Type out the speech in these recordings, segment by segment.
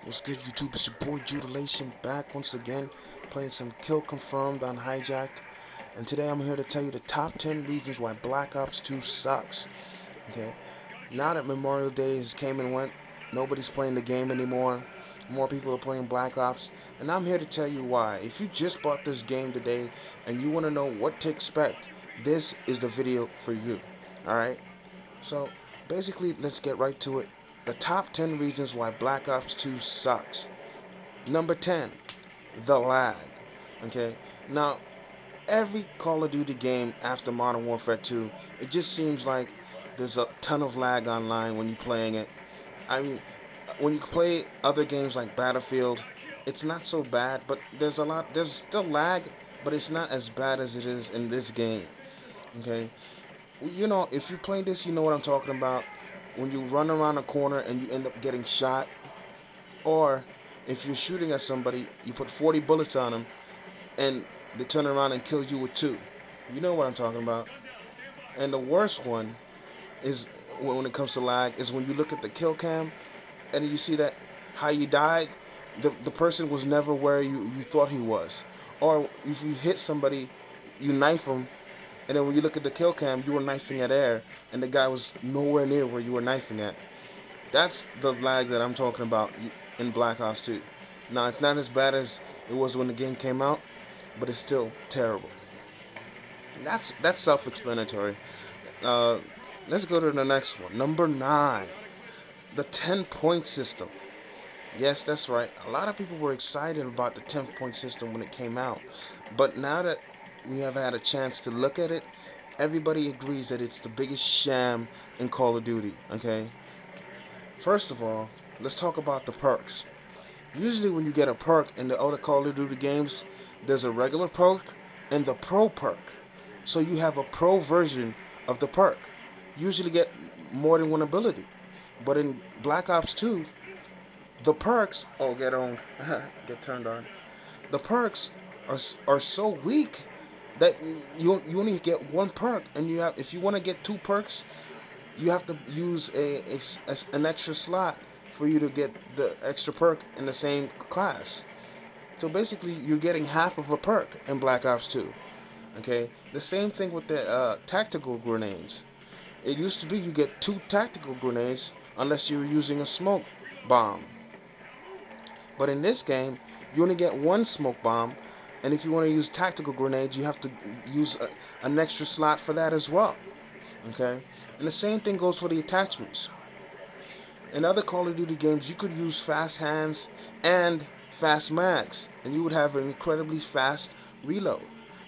What's good, YouTube? It's your boy Jubilation back once again, playing some Kill Confirmed on Hijacked. And today I'm here to tell you the top 10 reasons why Black Ops 2 sucks. Okay, now that Memorial Day has came and went, nobody's playing the game anymore. More people are playing Black Ops, and I'm here to tell you why. If you just bought this game today and you want to know what to expect, this is the video for you. Alright? So, basically, let's get right to it. The top 10 reasons why Black Ops 2 sucks. Number 10, the lag. Okay? Now, every Call of Duty game after Modern Warfare 2, it just seems like there's a ton of lag online when you're playing it. I mean, when you play other games like Battlefield, it's not so bad, but there's still lag, but it's not as bad as it is in this game. Okay? You know, if you play this, you know what I'm talking about. When you run around a corner and you end up getting shot, or if you're shooting at somebody, you put 40 bullets on them, and they turn around and kill you with 2. You know what I'm talking about. And the worst one is when it comes to lag is when you look at the kill cam and you see that how you died, the person was never where you thought he was. Or if you hit somebody, you knife them, and then when you look at the kill cam, you were knifing at air, and the guy was nowhere near where you were knifing at. That's the lag that I'm talking about in Black Ops 2. Now, it's not as bad as it was when the game came out, but it's still terrible. That's self-explanatory. Uh, let's go to the next one. Number 9, the 10-point system. Yes, that's right. A lot of people were excited about the 10-point system when it came out, but now that we have had a chance to look at it, everybody agrees that it's the biggest sham in Call of Duty. Okay. First of all, let's talk about the perks. Usually when you get a perk in the other Call of Duty games, there's a regular perk and the pro perk. So you have a pro version of the perk. You usually get more than one ability. But in Black Ops 2, the perks, get on, get turned on. The perks are so weak that you only get one perk, and you have, if you want to get 2 perks, you have to use an extra slot for you to get the extra perk in the same class. So basically, you're getting half of a perk in Black Ops 2. Okay, the same thing with the tactical grenades. It used to be you get 2 tactical grenades unless you're using a smoke bomb. But in this game, you only get 1 smoke bomb, and if you want to use tactical grenades, you have to use an extra slot for that as well. Okay, and the same thing goes for the attachments. In other Call of Duty games, you could use fast hands and fast mags, and you would have an incredibly fast reload.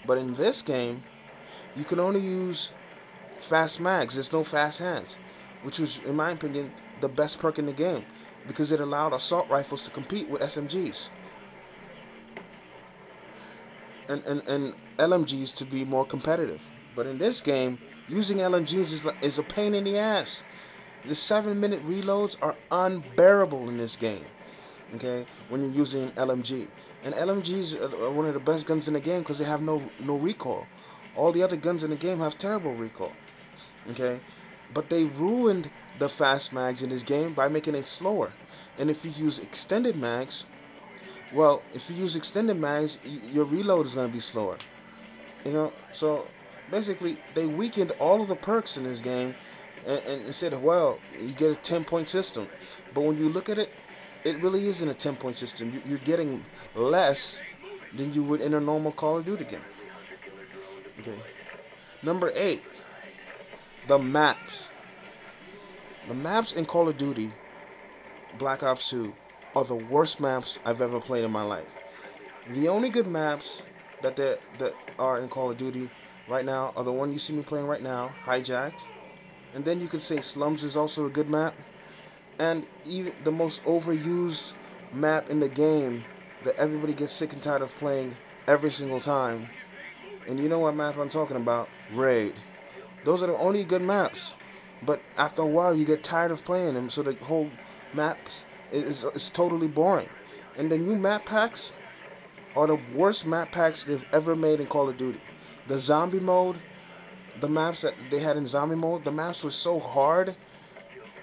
But in this game, you can only use fast mags. There's no fast hands, which was, in my opinion, the best perk in the game, because it allowed assault rifles to compete with SMGs and LMGs to be more competitive. But in this game, using LMGs is a pain in the ass. The 7-minute reloads are unbearable in this game. Okay, when you're using an LMG, and LMGs are one of the best guns in the game because they have no recoil. All the other guns in the game have terrible recoil. Okay, but they ruined the fast mags in this game by making it slower. And if you use extended mags, well, if you use extended mags, your reload is going to be slower. You know, so basically they weakened all of the perks in this game and said, well, you get a 10-point system. But when you look at it, it really isn't a 10-point system. You're getting less than you would in a normal Call of Duty game. Okay. Number 8, the maps. The maps in Call of Duty Black Ops 2 are the worst maps I've ever played in my life. The only good maps that are in Call of Duty right now are the one you see me playing right now, Hijacked. And then you could say Slums is also a good map. And even the most overused map in the game that everybody gets sick and tired of playing every single time. And you know what map I'm talking about? Raid. Those are the only good maps. But after a while, you get tired of playing them, so the whole maps is totally boring. And the new map packs are the worst map packs they've ever made in Call of Duty. The zombie mode, the maps that they had in zombie mode, the maps were so hard,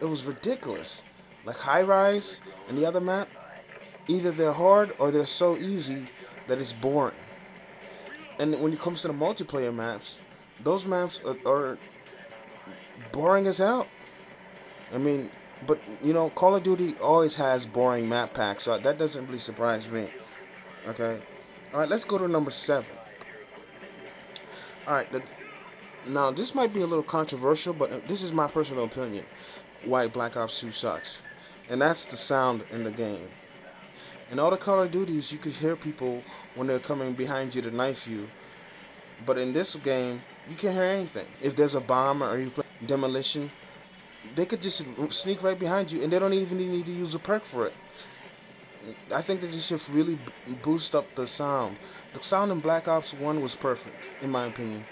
it was ridiculous. Like High Rise and the other map, Either they're hard or they're so easy that it's boring. And when it comes to the multiplayer maps, those maps are boring as hell. I mean, but you know, Call of Duty always has boring map packs, so that doesn't really surprise me. Okay, all right, let's go to number 7. All right, now this might be a little controversial, but this is my personal opinion. Why Black Ops 2 sucks, and that's the sound in the game. In all the Call of Duties, you could hear people when they're coming behind you to knife you, but in this game, you can't hear anything. If there's a bomb or you play demolition, they could just sneak right behind you, and they don't even need to use a perk for it. I think that this should really boost up the sound. The sound in Black Ops 1 was perfect, in my opinion.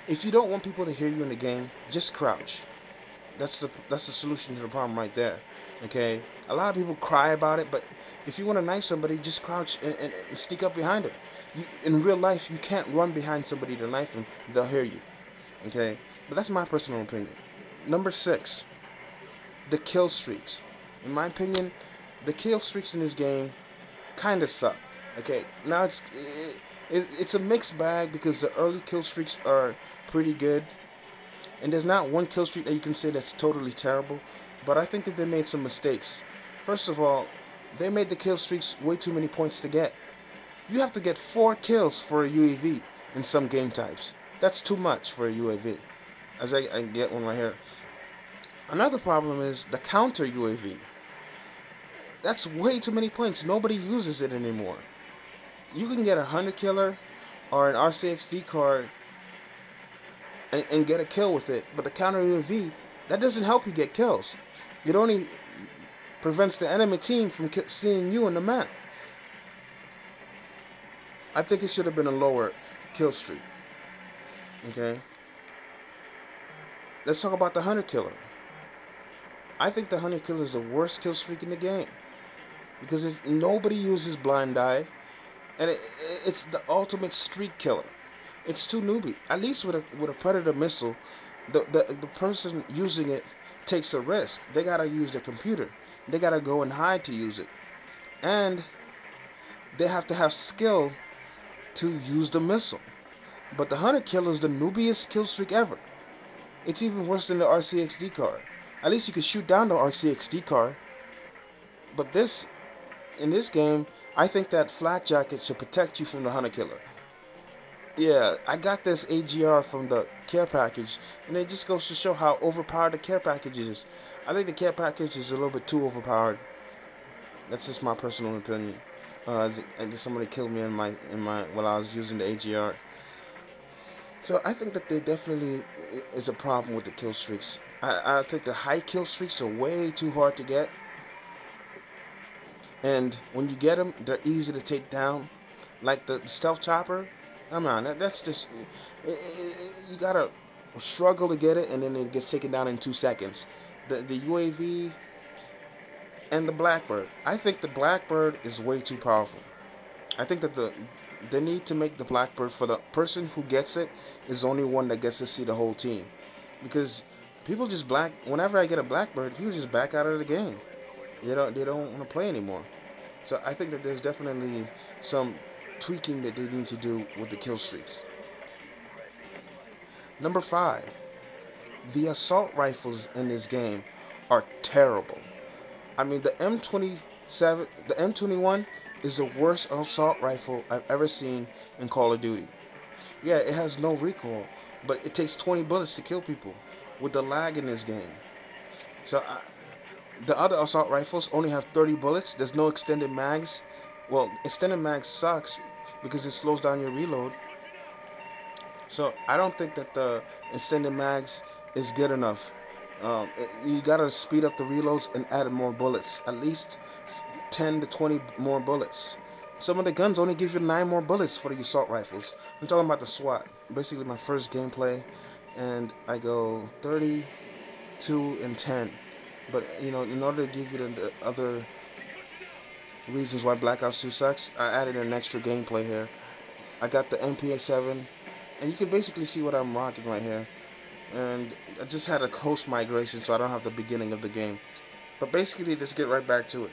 If you don't want people to hear you in the game, just crouch. That's the solution to the problem right there. Okay? A lot of people cry about it, but if you want to knife somebody, just crouch and sneak up behind them. In real life, you can't run behind somebody to knife them. They'll hear you. Okay? But that's my personal opinion. Number 6. The kill streaks. In my opinion, the kill streaks in this game kind of suck. Okay, now it's a mixed bag because the early kill streaks are pretty good, and there's not one kill streak that you can say that's totally terrible. But I think that they made some mistakes. First of all, they made the kill streaks way too many points to get. You have to get 4 kills for a UAV in some game types. That's too much for a UAV. As I get one right here. Another problem is the counter UAV. That's way too many points. Nobody uses it anymore. You can get a hunter killer or an RCXD card and get a kill with it, but the counter UAV, that doesn't help you get kills. It only prevents the enemy team from seeing you on the map. I think it should have been a lower kill streak. Okay? Let's talk about the hunter killer. I think the hunter killer is the worst kill streak in the game because nobody uses blind eye, and it's the ultimate streak killer. It's too newbie. At least with a predator missile, the person using it takes a risk. They gotta use their computer. They gotta go and hide to use it, and they have to have skill to use the missile. But the hunter killer is the noobiest kill streak ever. It's even worse than the RCXD card. At least you can shoot down the RCXD car. But in this game, I think that flak jacket should protect you from the hunter killer. Yeah, I got this AGR from the care package, and it just goes to show how overpowered the care package is. I think the care package is a little bit too overpowered. That's just my personal opinion. And somebody killed me while I was using the AGR. So I think that there definitely is a problem with the kill streaks. I think the high kill streaks are way too hard to get. And when you get them, they're easy to take down. Like the stealth chopper, come on, that's just... you gotta struggle to get it, and then it gets taken down in 2 seconds. The UAV and the Blackbird. I think the Blackbird is way too powerful. I think that they need to make the Blackbird, for the person who gets it, is the only one that gets to see the whole team. Because people just whenever I get a Blackbird, people just back out of the game. They don't want to play anymore. So I think that there's definitely some tweaking that they need to do with the kill streaks. Number 5. The assault rifles in this game are terrible. I mean, the M21 is the worst assault rifle I've ever seen in Call of Duty. Yeah, it has no recoil, but it takes 20 bullets to kill people with the lag in this game. So the other assault rifles only have 30 bullets. There's no extended mags. Well, extended mags sucks because it slows down your reload. So I don't think that the extended mags is good enough. You gotta speed up the reloads and add more bullets. At least 10 to 20 more bullets. Some of the guns only give you 9 more bullets for the assault rifles. I'm talking about the SWAT. Basically my first gameplay, and I go 32 and 10. But you know, in order to give you the other reasons why Black Ops 2 sucks, I added an extra gameplay here. I got the MPA-7, and you can basically see what I'm rocking right here. And I just had a host migration, so I don't have the beginning of the game. But basically, let's get right back to it.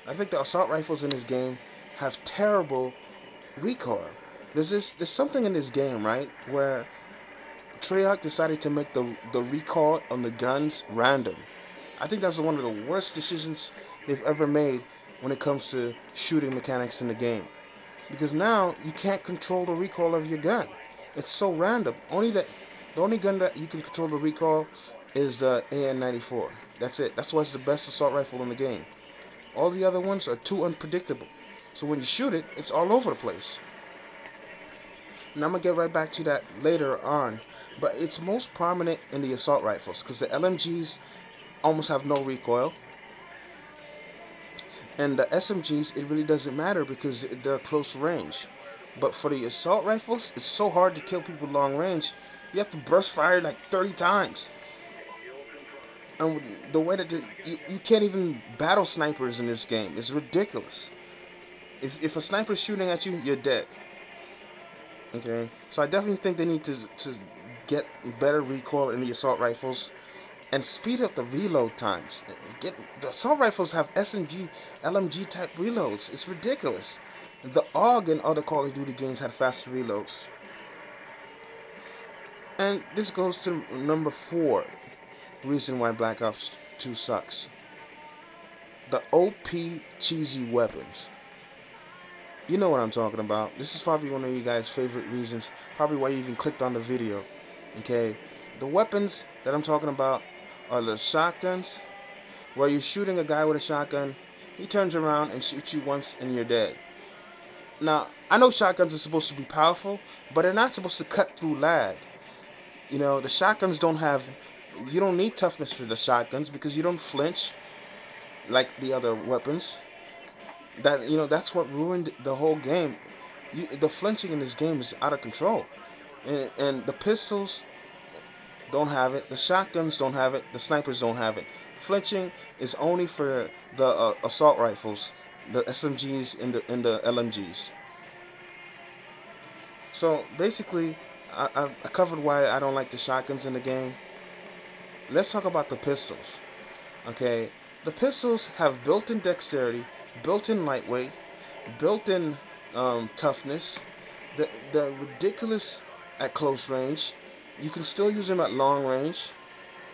I think the assault rifles in this game have terrible recoil. There's something in this game, right, where Treyarch decided to make the recoil on the guns random. I think that's one of the worst decisions they've ever made when it comes to shooting mechanics in the game. Because now you can't control the recoil of your gun. It's so random. The only gun that you can control the recoil is the AN-94. That's it. That's why it's the best assault rifle in the game. All the other ones are too unpredictable. So when you shoot it, it's all over the place. And I'm going to get right back to that later on. But it's most prominent in the assault rifles, because the LMGs almost have no recoil. And the SMGs, it really doesn't matter because they're close range. But for the assault rifles, it's so hard to kill people long range. You have to burst fire like 30 times. And the way that you can't even battle snipers in this game. It's ridiculous. If a sniper's shooting at you, you're dead. Okay? So I definitely think they need to get better recoil in the assault rifles and speed up the reload times. The assault rifles have SMG, LMG type reloads. It's ridiculous. The AUG and other Call of Duty games had faster reloads. And this goes to number 4 reason why Black Ops 2 sucks. The OP cheesy weapons. You know what I'm talking about. This is probably one of you guys' favorite reasons. Probably why you even clicked on the video. Okay? The weapons that I'm talking about are the shotguns, where you're shooting a guy with a shotgun, he turns around and shoots you once and you're dead. Now, I know shotguns are supposed to be powerful, but they're not supposed to cut through lag. You know, the shotguns don't have, you don't need toughness for the shotguns because you don't flinch like the other weapons. That, you know, that's what ruined the whole game. The flinching in this game is out of control. And the pistols don't have it, the shotguns don't have it, the snipers don't have it. Flinching is only for the assault rifles, the SMGs and the LMGs. So basically, I covered why I don't like the shotguns in the game. Let's talk about the pistols. Okay, the pistols have built-in dexterity, built-in lightweight, built-in toughness. They're ridiculous at close range. You can still use them at long range.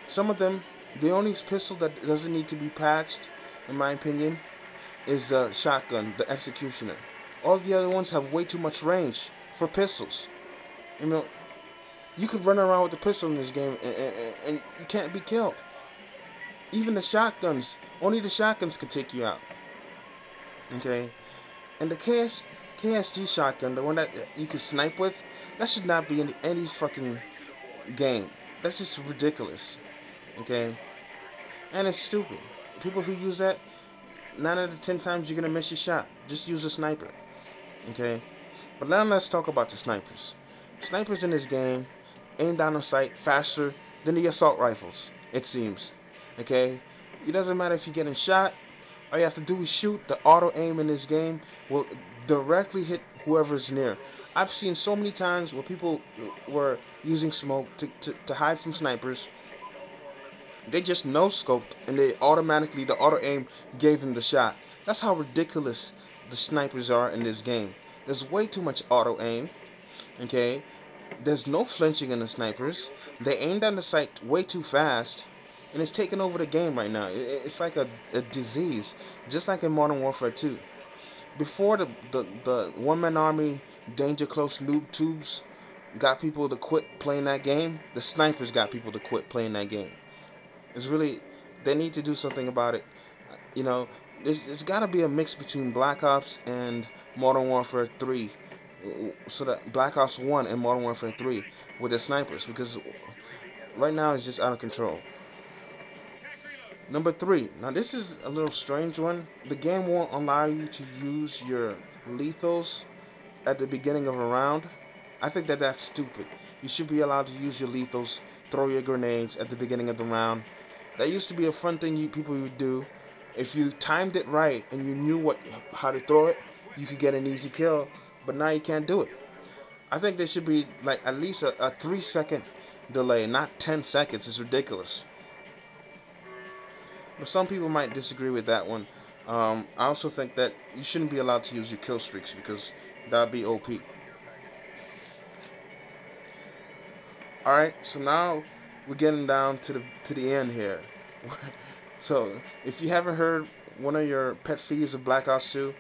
Some of them, the only pistol that doesn't need to be patched, in my opinion, is the shotgun, the Executioner. All the other ones have way too much range for pistols. You know, you could run around with a pistol in this game and you can't be killed. Even the shotguns, only the shotguns could take you out. Okay? And the KSG shotgun, the one that you can snipe with, that should not be in any fucking game. That's just ridiculous. Okay? And it's stupid. People who use that, 9 out of 10 times you're gonna miss your shot. Just use a sniper. Okay? But now let's talk about the snipers. Snipers in this game aim down on sight faster than the assault rifles, it seems. Okay? It doesn't matter if you're getting shot. All you have to do is shoot. The auto aim in this game will directly hit whoever's near. I've seen so many times where people were using smoke to hide from snipers. They just no-scoped and they automatically, the auto aim gave them the shot. That's how ridiculous the snipers are in this game. There's way too much auto aim. Okay? There's no flinching in the snipers. They aim down the sight way too fast. And it's taking over the game right now. It's like a disease. Just like in Modern Warfare 2. Before the one-man army danger close noob tubes got people to quit playing that game, the snipers got people to quit playing that game. It's really, they need to do something about it. You know, there's got to be a mix between Black Ops and Modern Warfare 3. So that Black Ops 1 and Modern Warfare 3 with the snipers, because right now it's just out of control. Number 3. Now this is a little strange one. The game won't allow you to use your lethals at the beginning of a round. I think that that's stupid. You should be allowed to use your lethals, throw your grenades at the beginning of the round. That used to be a fun thing people would do. If you timed it right and you knew how to throw it, you could get an easy kill. But now you can't do it. I think there should be like at least a 3-second delay, not 10 seconds. It's ridiculous. But some people might disagree with that one. I also think that you shouldn't be allowed to use your kill streaks because that'd be OP. All right, so now we're getting down to the end here. So if you haven't heard one of your pet fees of Black Ops 2,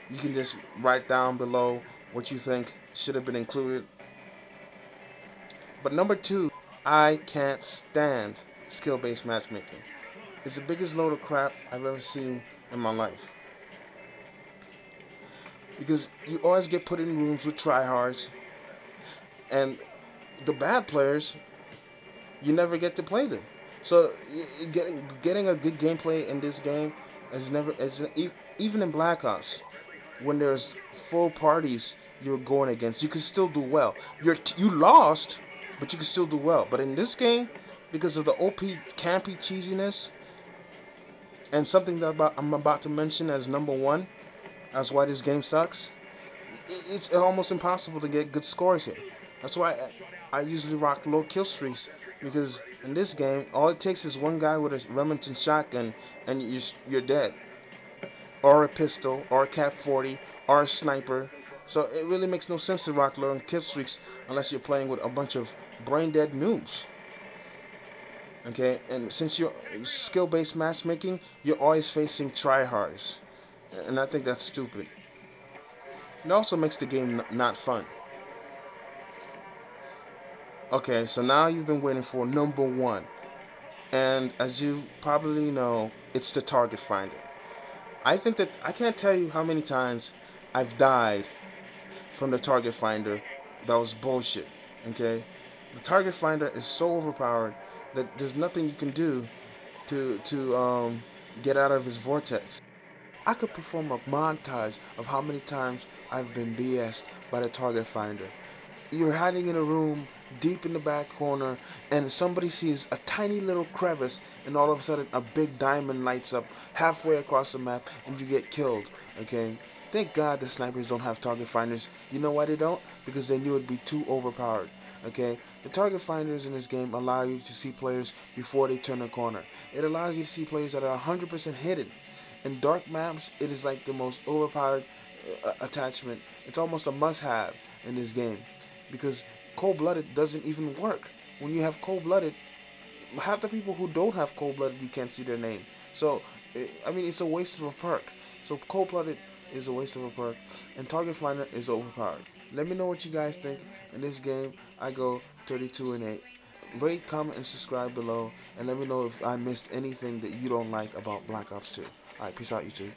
you can just write down below what you think should have been included. But number 2, I can't stand skill-based matchmaking. It's the biggest load of crap I've ever seen in my life. Because you always get put in rooms with tryhards, and the bad players, you never get to play them. So getting a good gameplay in this game is never even in Black Ops when there's full parties you're going against, you can still do well. You lost, but you can still do well. But in this game, because of the OP campy cheesiness and something that I'm about to mention as number 1 as why this game sucks, it's almost impossible to get good scores here. That's why I usually rock low kill streaks, because in this game, all it takes is one guy with a Remington shotgun and you're dead. Or a pistol, or a Cap 40, or a sniper. So it really makes no sense to rock low kill streaks unless you're playing with a bunch of brain-dead noobs. Okay, and since you're skill-based matchmaking, you're always facing tryhards. And I think that's stupid. It also makes the game not fun. Okay, so now you've been waiting for number 1. And as you probably know, it's the target finder. I think that I can't tell you how many times I've died from the target finder. That was bullshit. Okay, the target finder is so overpowered that there's nothing you can do to get out of his vortex. I could perform a montage of how many times I've been BS'd by the target finder. You're hiding in a room deep in the back corner and somebody sees a tiny little crevice and all of a sudden a big diamond lights up halfway across the map and you get killed. Okay, thank God the snipers don't have target finders. You know why they don't? Because they knew it'd be too overpowered. Okay, the target finders in this game allow you to see players before they turn the corner. It allows you to see players that are 100% hidden. In dark maps, it is like the most overpowered attachment. It's almost a must-have in this game, because cold-blooded doesn't even work. When you have cold-blooded, half the people who don't have cold-blooded, you can't see their name. So, I mean, it's a waste of a perk. So cold-blooded is a waste of a perk, and target finder is overpowered. Let me know what you guys think. In this game, I go 32-8. Rate, comment, and subscribe below, and let me know if I missed anything that you don't like about Black Ops 2. Alright, peace out, YouTube.